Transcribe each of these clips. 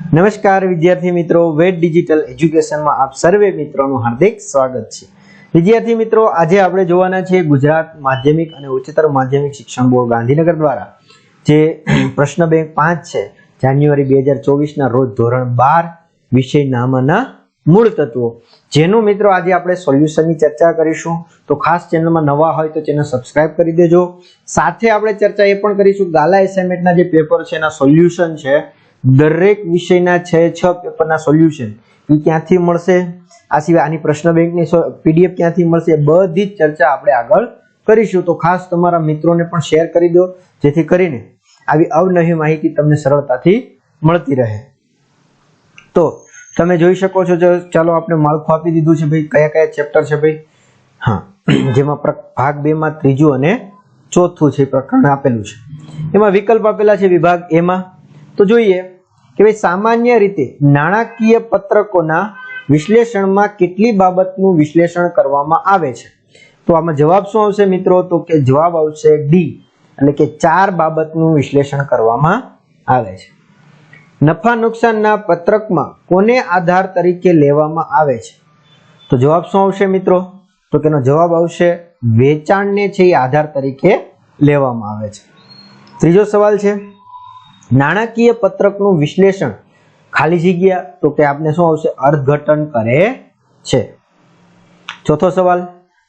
નમસ્કાર વિદ્યાર્થી મિત્રો, વેટ ડિજિટલ એજ્યુકેશનમાં આપ સર્વે મિત્રોનું હાર્દિક સ્વાગત છે। વિદ્યાર્થી મિત્રો, આજે આપણે જોવાના છે ગુજરાત માધ્યમિક અને ઉચ્ચતર માધ્યમિક શિક્ષણ બોર્ડ ગાંધીનગર દ્વારા જે પ્રશ્ન બેંક 5 છે જાન્યુઆરી 2024 ના રોજ ધોરણ 12 વિષય નામના મૂળ તત્વો, જેનું મિત્રો આજે આપણે સોલ્યુશનની ચર્ચા કરીશું। તો ખાસ ચેનલમાં નવા હોય તો ચેનલ સબસ્ક્રાઇબ કરી દેજો। સાથે આપણે ચર્ચા એ પણ કરીશું ગાલા એસાઇનમેન્ટના જે પેપર છે એના સોલ્યુશન છે, દરેક વિષયના 6 પેપરના સોલ્યુશન એ ક્યાંથી મળશે, આ સિવાય આની પ્રશ્ન બેંકની પીડીએફ ક્યાંથી મળશે, બધી જ ચર્ચા આપણે આગળ કરીશું। તો ખાસ તમારા મિત્રોને પણ શેર કરી દો, જેથી કરીને આવી અવનવી માહિતી તમને સરળતાથી મળતી રહે। તો તમે જોઈ શકો છો, ચાલો આપણે માળખું આપી દીધું છે ભાઈ, કયા કયા ચેપ્ટર છે ભાઈ। હા, જેમાં ભાગ 2 માં ત્રીજું અને ચોથું છે પ્રકરણ આપેલું છે, એમાં વિકલ્પ આપેલા છે વિભાગ એ માં। તો જોઈએ કે ભાઈ સામાન્ય રીતે નાણાકીય પત્રકોના વિશ્લેષણમાં કેટલી બાબતનું વિશ્લેષણ કરવામાં આવે છે। તો આમાં જવાબ શું આવશે મિત્રો? તો કે જવાબ આવશે ડી, એટલે કે 4 બાબતનું વિશ્લેષણ કરવામાં આવે છે। નફા નુકસાનના પત્રકમાં કોને આધાર તરીકે લેવામાં આવે છે? તો જવાબ શું આવશે મિત્રો? તો કે એનો જવાબ આવશે વેચાણને છે એ આધાર તરીકે લેવામાં આવે છે। ત્રીજો સવાલ છે, નાણાકીય પત્રકનું વિશ્લેષણ ખાલી જગ્યા, તો કે આપને શું આવશે? અર્થઘટન કરે છે। ચોથો સવાલ,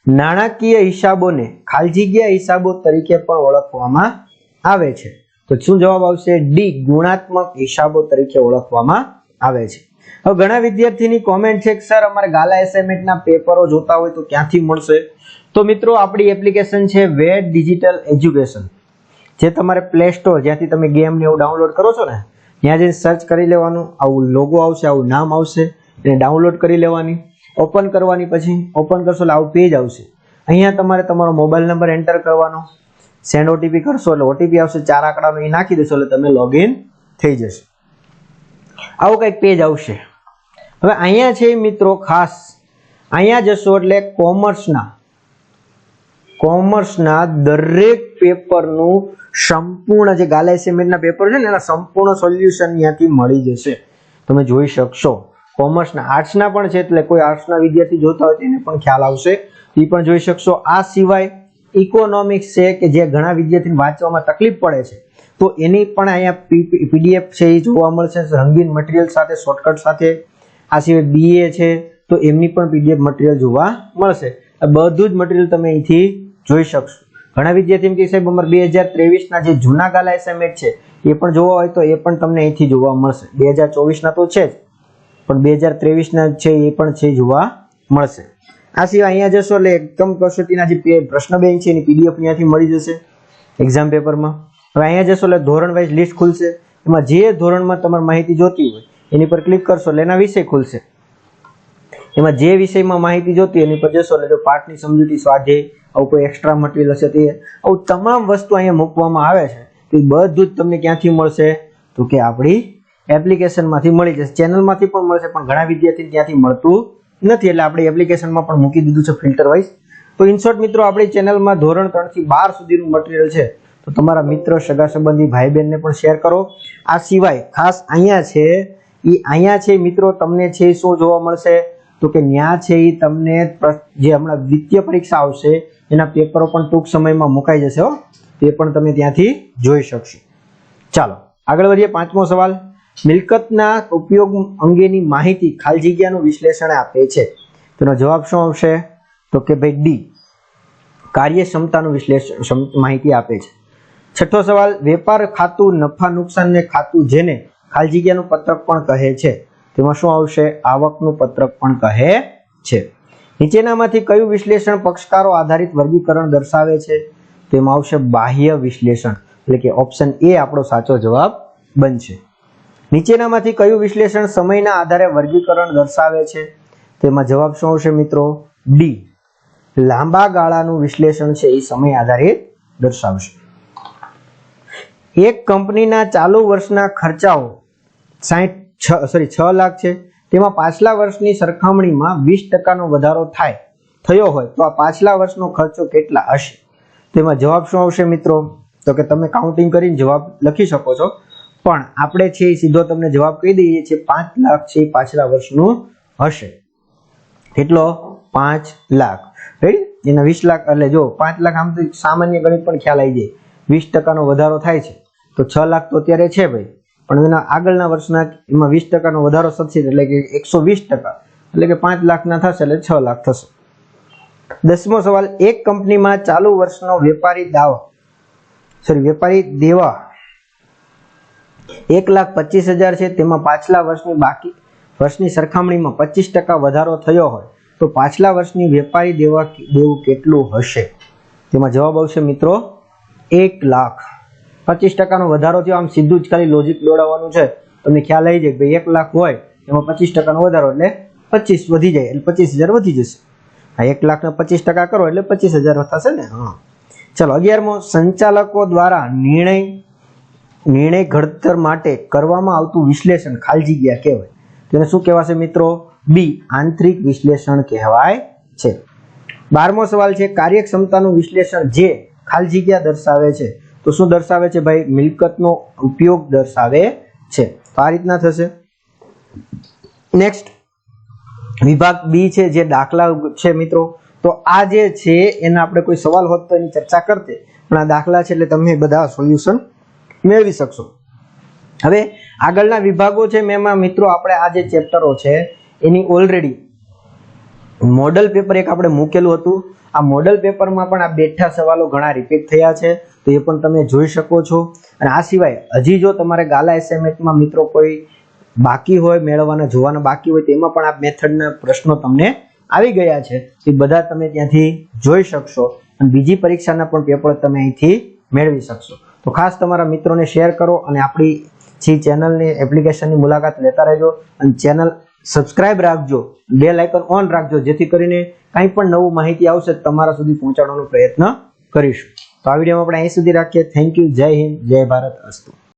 નાણાકીય હિસાબોને ખાલી જગ્યા હિસાબો તરીકે પણ ઓળખવામાં આવે છે। તો શું જવાબ આવશે? ડી, ગુણાત્મક હિસાબો તરીકે ઓળખવામાં આવે છે। હવે ઘણા વિદ્યાર્થીની કોમેન્ટ છે કે સર અમારે ગાલા એસાઇનમેન્ટના પેપરો જોતા હોય તો ક્યાંથી મળશે? તો મિત્રો આપણી એપ્લિકેશન છે વેટ ડિજિટલ એજ્યુકેશન, જે તમારે પ્લે સ્ટોર જ્યાંથી તમે ગેમ ને એવું ડાઉનલોડ કરો છો ને, ત્યાં જઈને સર્ચ કરી લેવાનું, આવું લોગો આવશે, આવું નામ આવશે, એને ડાઉનલોડ કરી લેવાની, ઓપન કરવાની, પછી ઓપન કરશો એટલે આવું પેજ આવશે। અહીંયા તમારે તમારો મોબાઈલ નંબર એન્ટર કરવાનો, સેન્ડ ઓટીપી કરશો એટલે ઓટીપી આવશે 4 આંકડાનો, એ નાખી દેશો એટલે તમે લોગિન થઈ જશે। આવું કંઈક પેજ આવશે। હવે અહીંયા છે મિત્રો, ખાસ અહીંયા જશો એટલે કોમર્સના દરેક પેપરનું સંપૂર્ણ જે ગાલા એસાઇનમેન્ટના પેપર છે ને એના સંપૂર્ણ સોલ્યુશન અહીંયાથી મળી જશે, તમે જોઈ શકશો। કોમર્સના, આર્ટ્સના પણ છે, એટલે કોઈ આર્ટ્સના વિદ્યાર્થી જોતા હોય તેને પણ ખ્યાલ આવશે, એ પણ જોઈ શકશો। આ સિવાય ઇકોનોમિક્સ છે કે જે ઘણા વિદ્યાર્થીને વાંચવામાં તકલીફ પડે છે, તો એની પણ અહીંયા પીડીએફ છે એ જોવા મળશે રંગીન મટીરિયલ સાથે, શોર્ટકટ સાથે। આ સિવાય બીએ છે તો એમની પણ પીડીએફ મટીરિયલ જોવા મળશે। બધું જ મટીરિયલ તમે અહીંથી જોઈ શકશો। ઘણા વિદ્યાર્થી કે સાહેબ અમારે 2023 ના જે જૂના ગાલા એસાઇનમેન્ટ છે એ પણ જોવા હોય તો એ પણ તમને અહીંથી જોવા મળશે। 2024 ના તો છે જ, પણ 2023 ના છે એ પણ છે જોવા મળશે। આ સિવાય અહીંયા જશો એટલે એકદમ કસોટીના જે પ્રશ્ન બેંક છે એની પીડીએફ અહીંયાથી મળી જશે એક્ઝામ પેપરમાં। હવે અહીંયા જશો એટલે ધોરણ વાઇઝ લિસ્ટ ખુલશે, એમાં જે ધોરણમાં તમારે માહિતી જોતી હોય એની પર ક્લિક કરશો એટલે એના વિષય ખુલશે, એમાં જે વિષયમાં માહિતી જોતી એની પર જશો એટલે જો પાઠની સમજૂતી, સ્વાધ્યાય, આવું કોઈ એક્સ્ટ્રા મટીરિયલ હશે તે આવું તમામ વસ્તુ અહીંયા મૂકવામાં આવે છે। તો એ બધું જ તમને ક્યાંથી મળશે? તો કે આપણી એપ્લિકેશનમાંથી મળી જશે, ચેનલમાંથી પણ મળશે, પણ ઘણા વિદ્યાર્થી ત્યાંથી મળતું નથી, એટલે આપણે એપ્લિકેશનમાં પણ મૂકી દીધું છે ફિલ્ટર વાઇઝ। તો ઇન શોર્ટ મિત્રો, આપણી ચેનલમાં ધોરણ 3 થી 12 સુધીનું મટીરિયલ છે, તો તમારા મિત્ર, સગા સંબંધી, ભાઈ બહેનને પણ શેર કરો। આ સિવાય ખાસ અહીંયા છે મિત્રો, તમને છે શું જોવા મળશે? તો કે ન્યા છે એ તમને જે હમણાં દ્વિતીય પરીક્ષા આવશે એના પેપરો પણ ટૂંક સમયમાં મુકાઈ જશે હો, તે પણ તમે ત્યાંથી જોઈ શકશો। ચાલો આગળ વધીએ। 5મો સવાલ, મિલકતના ઉપયોગ અંગેની માહિતી ખાલી જગ્યાનું વિશ્લેષણ આપે છે। તેનો જવાબ શું આવશે? તો કે ભાઈ ડી, કાર્યક્ષમતાનું વિશ્લેષણ માહિતી આપે છે। 6થો સવાલ, વેપાર ખાતું નફા નુકસાનને ખાતું જેને ખાલી જગ્યાનું પત્રક પણ કહે છે, તેમાં શું આવશે? આવકનું પત્રક પણ કહે છે। નીચેનામાંથી કયું વિશ્લેષણ પક્ષકારો આધારિત વર્ગીકરણ દર્શાવે છે? તેમાં આવશે બાહ્ય વિશ્લેષણ, એટલે કે ઓપ્શન એ આપણો સાચો જવાબ બનશે। નીચેનામાંથી કયું વિશ્લેષણ સમયના આધારે વર્ગીકરણ દર્શાવે છે? તેમાં જવાબ શું આવશે મિત્રો? ડી, લાંબા ગાળાનું વિશ્લેષણ છે એ સમય આધારિત દર્શાવશે। એક કંપનીના ચાલુ વર્ષના ખર્ચાઓ 6 લાખ છે, તેમાં પાછલા વર્ષની સરખામણીમાં 20% વધારો થયો હોય તો આ પાછલા વર્ષનો ખર્ચો કેટલા હશે? તેમાં જવાબ શું આવશે મિત્રો? તો કે તમે કાઉન્ટિંગ કરીને જવાબ લખી શકો છો, પણ આપણે છે એ સીધો તમને જવાબ કહી દઈએ છીએ 5 લાખ છે એ પાછલા વર્ષનું હશે. કેટલો? 5 લાખ. રેડી? એના 20 લાખ એટલે જો 5 લાખ આમ તો સામાન્ય ગણિત પણ ખ્યાલ આવી જાય. 20% વધારો થાય છે તો 6 લાખ તો અત્યારે છે ભાઈ, પણ એના આગળના વર્ષના એમાં 20% વધારો થશે એટલે કે 120%, એટલે કે 5 લાખના થશે એટલે 6 લાખ થશે. 10મો સવાલ, એક કંપનીમાં ચાલુ વર્ષનો વેપારી દેવા 1,25,000 છે, તેમાં પાછલા વર્ષની સરખામણીમાં 25% વધારો થયો હોય તો પાછલા વર્ષની વેપારી દેવું કેટલું હશે? તેમાં જવાબ આવશે મિત્રો 1 લાખ. 25% વધારો થયો, આમ સીધું જ ખાલી લોજિક દોડાવવાનું છે, તમને ખ્યાલ આવી જાય કે ભાઈ 1 લાખ હોય એમાં 25% વધારો એટલે 25 વધી જાય એટલે 25,000 વધી જશે. 1 લાખના 25% કરો એટલે 25,000 થશે ને. હા, ચલો 11મો, સંચાલકો દ્વારા નિર્ણય ઘડતર માટે કરવામાં આવતું વિશ્લેષણ ખાલી જગ્યા કહેવાય. તેને શું કહેવાશે મિત્રો? બી, આંતરિક વિશ્લેષણ કહેવાય છે. 12મો સવાલ છે, કાર્યક્ષમતાનું વિશ્લેષણ જે ખાલી જગ્યા દર્શાવે છે તો શું દર્શાવે છે ભાઈ? મિલકતનો ઉપયોગ દર્શાવે છે. તો આ રીતના થશે. નેક્સ્ટ વિભાગ બી છે જે દાખલા છે મિત્રો, તો આ જે છે એના આપણે કોઈ સવાલ હોત તો એની ચર્ચા કરતે, પણ આ દાખલા છે એટલે તમે બધા સોલ્યુશન મેળવી શકશો. હવે આગળના વિભાગો છે એમાં મિત્રો આપણે આ જે ચેપ્ટરો છે એની ઓલરેડી મોડલ પેપર એક આપણે મૂકેલું હતું. આ મોડલ પેપરમાં પણ આ બેઠા સવાલો ઘણા રિપીટ થયા છે તો એ પણ તમે જોઈ શકો છો. અને આ સિવાય હજી જો તમારે ગાલા એસાઇનમેન્ટમાં મિત્રો કોઈ બાકી હોય મેળવવાના જોવાના બાકી હોય તેમાં પણ આ મેથડના પ્રશ્નો તમને આવી ગયા છે, એ બધા તમે ત્યાંથી જોઈ શકશો અને બીજી પરીક્ષાના પણ પેપર તમે અહીંથી મેળવી શકશો. તો ખાસ તમારા મિત્રોને શેર કરો અને આપણી જે ચેનલની એપ્લિકેશનની મુલાકાત લેતા રહેજો અને ચેનલ સબસ્ક્રાઇબ રાખજો, બેલ આઇકન ઓન રાખજો, જેથી કરીને કંઈ પણ નવું માહિતી આવશે તમારા સુધી પહોંચાડવાનો પ્રયત્ન કરીશું. તો આ વિડીયોમાં આપણે અહીં સુધી રાખીએ. Thank you. જય હિન્દ, જય ભારત. અસ્તુ.